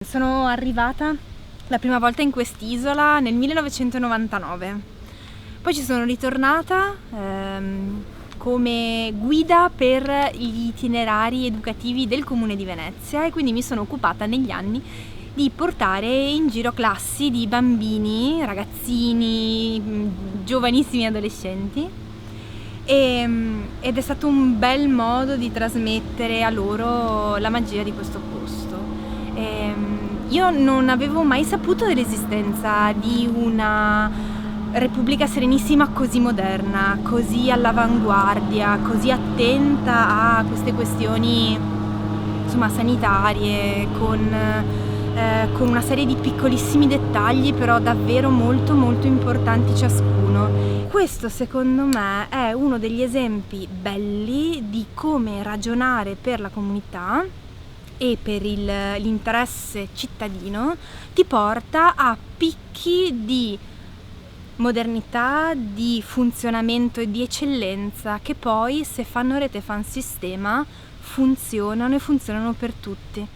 Sono arrivata la prima volta in quest'isola nel 1999, poi ci sono ritornata come guida per gli itinerari educativi del Comune di Venezia e quindi mi sono occupata negli anni di portare in giro classi di bambini, ragazzini, giovanissimi adolescenti ed è stato un bel modo di trasmettere a loro la magia di questo posto. Io non avevo mai saputo dell'esistenza di una Repubblica Serenissima così moderna, così all'avanguardia, così attenta a queste questioni, insomma, sanitarie, con una serie di piccolissimi dettagli però davvero molto molto importanti ciascuno. Questo secondo me è uno degli esempi belli di come ragionare per la comunità e per l'interesse cittadino ti porta a picchi di modernità, di funzionamento e di eccellenza che poi, se fanno rete e fanno sistema, funzionano e funzionano per tutti.